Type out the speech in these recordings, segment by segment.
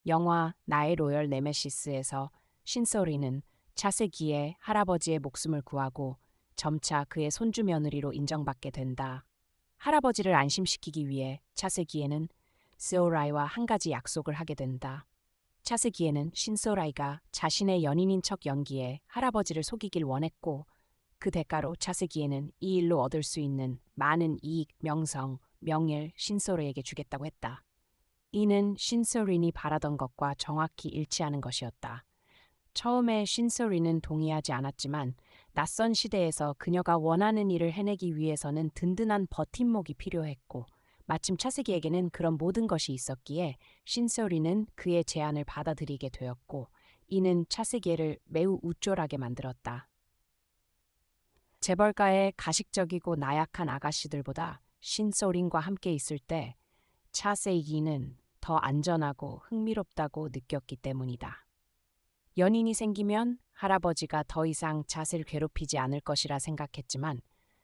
영화 나의 로열 네메시스에서 신소리는 차세기의 할아버지의 목숨을 구하고 점차 그의 손주 며느리로 인정받게 된다. 할아버지를 안심시키기 위해 차세기에는 스오라이와 한 가지 약속을 하게 된다. 차세기에는 신소라이가 자신의 연인인 척 연기해 할아버지를 속이길 원했고 그 대가로 차세기에는 이 일로 얻을 수 있는 많은 이익, 명성, 명예를 신소리에게 주겠다고 했다. 이는 신소린이 바라던 것과 정확히 일치하는 것이었다. 처음에 신소린은 동의하지 않았지만 낯선 시대에서 그녀가 원하는 일을 해내기 위해서는 든든한 버팀목이 필요했고 마침 차세기에게는 그런 모든 것이 있었기에 신소린은 그의 제안을 받아들이게 되었고 이는 차세기를 매우 우쭐하게 만들었다. 재벌가의 가식적이고 나약한 아가씨들보다 신소린과 함께 있을 때 차세기는 더 안전하고 흥미롭다고 느꼈기 때문이다. 연인이 생기면 할아버지가 더 이상 잣을 괴롭히지 않을 것이라 생각했지만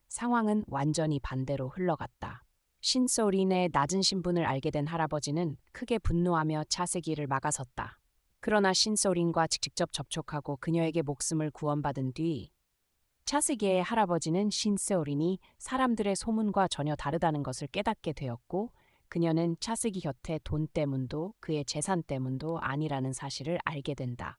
상황은 완전히 반대로 흘러갔다. 신소린의 낮은 신분을 알게 된 할아버지는 크게 분노하며 차세기를 막아섰다. 그러나 신소린과 직접 접촉하고 그녀에게 목숨을 구원받은 뒤 차세기의 할아버지는 신소린이 사람들의 소문과 전혀 다르다는 것을 깨닫게 되었고 그녀는 차세기 곁에 돈 때문도 그의 재산 때문도 아니라는 사실을 알게 된다.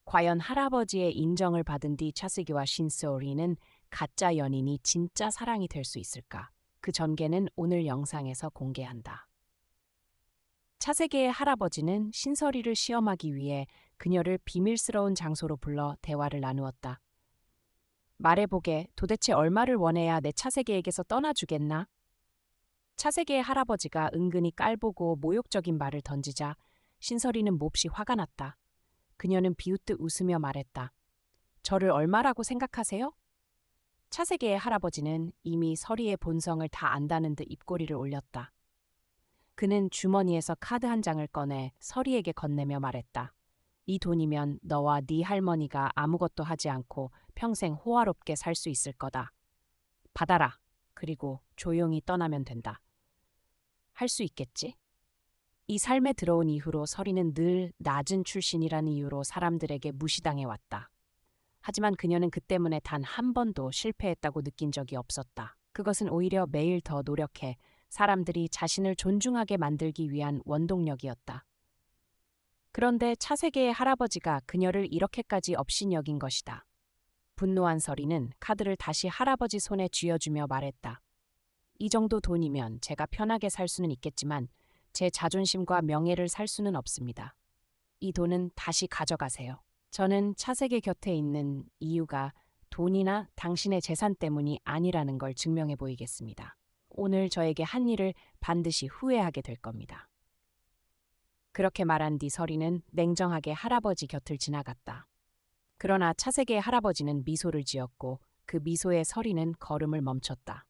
과연 할아버지의 인정을 받은 뒤 차세기와 신소리는 가짜 연인이 진짜 사랑이 될 수 있을까? 그 전개는 오늘 영상에서 공개한다. 차세기의 할아버지는 신서리를 시험하기 위해 그녀를 비밀스러운 장소로 불러 대화를 나누었다. 말해보게, 도대체 얼마를 원해야 내 차세기에게서 떠나주겠나? 차세기의 할아버지가 은근히 깔보고 모욕적인 말을 던지자 신서리는 몹시 화가 났다. 그녀는 비웃듯 웃으며 말했다. 저를 얼마라고 생각하세요? 차세기의 할아버지는 이미 서리의 본성을 다 안다는 듯 입꼬리를 올렸다. 그는 주머니에서 카드 한 장을 꺼내 서리에게 건네며 말했다. 이 돈이면 너와 네 할머니가 아무것도 하지 않고 평생 호화롭게 살 수 있을 거다. 받아라. 그리고 조용히 떠나면 된다. 할 수 있겠지? 이 삶에 들어온 이후로 서리는 늘 낮은 출신이라는 이유로 사람들에게 무시당해 왔다. 하지만 그녀는 그 때문에 단 한 번도 실패했다고 느낀 적이 없었다. 그것은 오히려 매일 더 노력해 사람들이 자신을 존중하게 만들기 위한 원동력이었다. 그런데 차세계의 할아버지가 그녀를 이렇게까지 업신여긴 것이다. 분노한 서리는 카드를 다시 할아버지 손에 쥐어주며 말했다. 이 정도 돈이면 제가 편하게 살 수는 있겠지만 제 자존심과 명예를 살 수는 없습니다. 이 돈은 다시 가져가세요. 저는 차세계 곁에 있는 이유가 돈이나 당신의 재산 때문이 아니라는 걸 증명해 보이겠습니다. 오늘 저에게 한 일을 반드시 후회하게 될 겁니다. 그렇게 말한 뒤 서리는 냉정하게 할아버지 곁을 지나갔다. 그러나 차세계의 할아버지는 미소를 지었고 그 미소에 서리는 걸음을 멈췄다.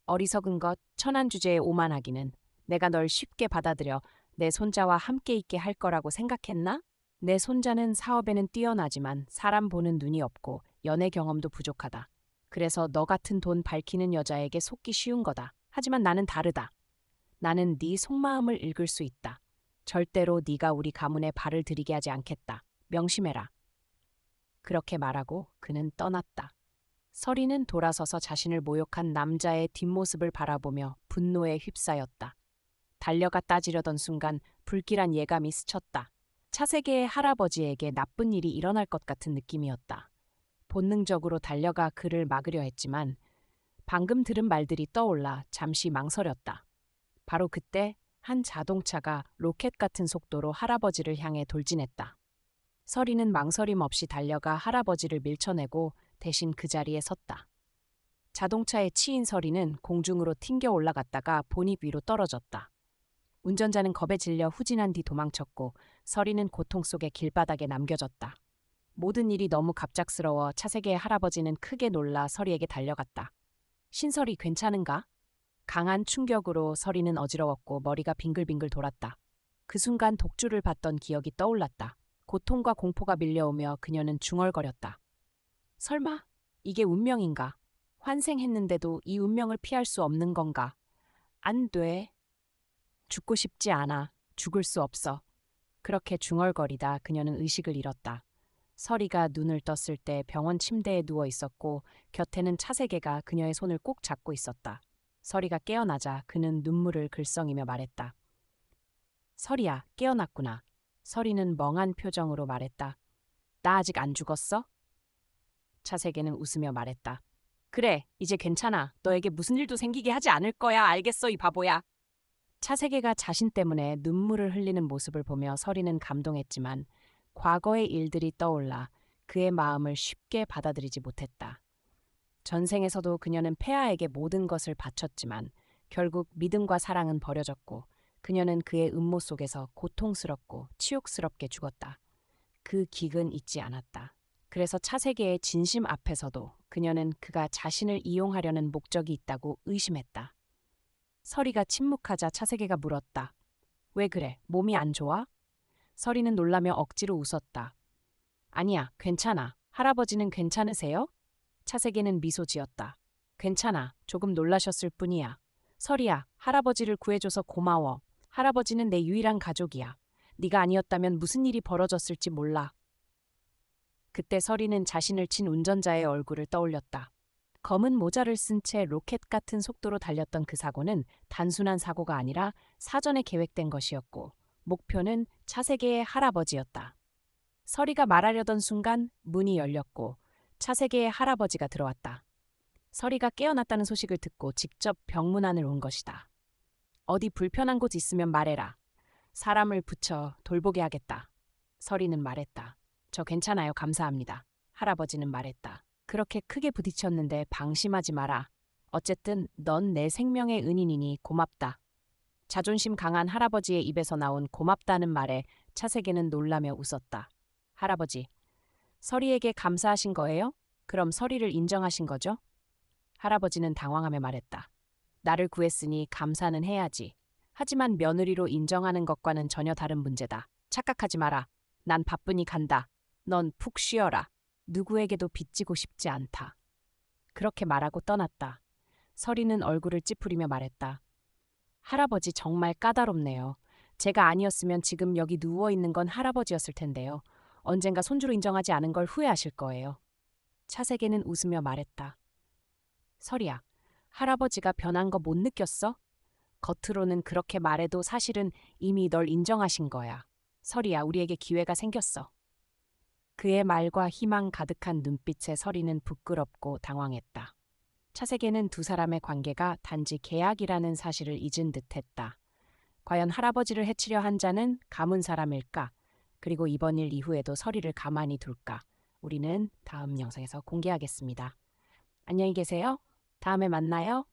어리석은 것, 천한 주제에 오만하기는 내가 널 쉽게 받아들여 내 손자와 함께 있게 할 거라고 생각했나? 내 손자는 사업에는 뛰어나지만 사람 보는 눈이 없고 연애 경험도 부족하다. 그래서 너 같은 돈 밝히는 여자에게 속기 쉬운 거다. 하지만 나는 다르다. 나는 네 속마음을 읽을 수 있다. 절대로 네가 우리 가문에 발을 들이게 하지 않겠다. 명심해라. 그렇게 말하고 그는 떠났다. 서리는 돌아서서 자신을 모욕한 남자의 뒷모습을 바라보며 분노에 휩싸였다. 달려가 따지려던 순간 불길한 예감이 스쳤다. 차세계의 할아버지에게 나쁜 일이 일어날 것 같은 느낌이었다. 본능적으로 달려가 그를 막으려 했지만 방금 들은 말들이 떠올라 잠시 망설였다. 바로 그때 한 자동차가 로켓 같은 속도로 할아버지를 향해 돌진했다. 서리는 망설임 없이 달려가 할아버지를 밀쳐내고 대신 그 자리에 섰다. 자동차에 치인 서리는 공중으로 튕겨 올라갔다가 본입 위로 떨어졌다. 운전자는 겁에 질려 후진한 뒤 도망쳤고 서리는 고통 속에 길바닥에 남겨졌다. 모든 일이 너무 갑작스러워 차세계의 할아버지는 크게 놀라 서리에게 달려갔다. 신설이 괜찮은가? 강한 충격으로 서리는 어지러웠고 머리가 빙글빙글 돌았다. 그 순간 독주를 받던 기억이 떠올랐다. 고통과 공포가 밀려오며 그녀는 중얼거렸다. 설마 이게 운명인가? 환생했는데도 이 운명을 피할 수 없는 건가? 안 돼. 죽고 싶지 않아. 죽을 수 없어. 그렇게 중얼거리다 그녀는 의식을 잃었다. 서리가 눈을 떴을 때 병원 침대에 누워 있었고 곁에는 차세계가 그녀의 손을 꼭 잡고 있었다. 서리가 깨어나자 그는 눈물을 글썽이며 말했다. 서리야, 깨어났구나. 서리는 멍한 표정으로 말했다. 나 아직 안 죽었어? 차세계는 웃으며 말했다. 그래, 이제 괜찮아. 너에게 무슨 일도 생기게 하지 않을 거야. 알겠어, 이 바보야. 차세계가 자신 때문에 눈물을 흘리는 모습을 보며 서리는 감동했지만 과거의 일들이 떠올라 그의 마음을 쉽게 받아들이지 못했다. 전생에서도 그녀는 폐하에게 모든 것을 바쳤지만 결국 믿음과 사랑은 버려졌고 그녀는 그의 음모 속에서 고통스럽고 치욕스럽게 죽었다. 그 기근 잊지 않았다. 그래서 차세계의 진심 앞에서도 그녀는 그가 자신을 이용하려는 목적이 있다고 의심했다. 서리가 침묵하자 차세계가 물었다. 왜 그래? 몸이 안 좋아? 서리는 놀라며 억지로 웃었다. 아니야, 괜찮아. 할아버지는 괜찮으세요? 차세계는 미소 지었다. 괜찮아. 조금 놀라셨을 뿐이야. 서리야, 할아버지를 구해줘서 고마워. 할아버지는 내 유일한 가족이야. 네가 아니었다면 무슨 일이 벌어졌을지 몰라. 그때 서리는 자신을 친 운전자의 얼굴을 떠올렸다. 검은 모자를 쓴 채 로켓 같은 속도로 달렸던 그 사고는 단순한 사고가 아니라 사전에 계획된 것이었고 목표는 차세계의 할아버지였다. 서리가 말하려던 순간 문이 열렸고 차세계의 할아버지가 들어왔다. 서리가 깨어났다는 소식을 듣고 직접 병문안을 온 것이다. 어디 불편한 곳 있으면 말해라. 사람을 붙여 돌보게 하겠다. 서리는 말했다. 저 괜찮아요. 감사합니다. 할아버지는 말했다. 그렇게 크게 부딪혔는데 방심하지 마라. 어쨌든 넌 내 생명의 은인이니 고맙다. 자존심 강한 할아버지의 입에서 나온 고맙다는 말에 차세계는 놀라며 웃었다. 할아버지, 서리에게 감사하신 거예요? 그럼 서리를 인정하신 거죠? 할아버지는 당황하며 말했다. 나를 구했으니 감사는 해야지. 하지만 며느리로 인정하는 것과는 전혀 다른 문제다. 착각하지 마라. 난 바쁘니 간다. 넌 푹 쉬어라. 누구에게도 빚지고 싶지 않다. 그렇게 말하고 떠났다. 서리는 얼굴을 찌푸리며 말했다. 할아버지 정말 까다롭네요. 제가 아니었으면 지금 여기 누워있는 건 할아버지였을 텐데요. 언젠가 손주로 인정하지 않은 걸 후회하실 거예요. 차세계는 웃으며 말했다. 서리야, 할아버지가 변한 거 못 느꼈어? 겉으로는 그렇게 말해도 사실은 이미 널 인정하신 거야. 서리야, 우리에게 기회가 생겼어. 그의 말과 희망 가득한 눈빛에 서리는 부끄럽고 당황했다. 차세계는 두 사람의 관계가 단지 계약이라는 사실을 잊은 듯했다. 과연 할아버지를 해치려 한 자는 가문 사람일까? 그리고 이번 일 이후에도 서리를 가만히 둘까? 우리는 다음 영상에서 공개하겠습니다. 안녕히 계세요. 다음에 만나요.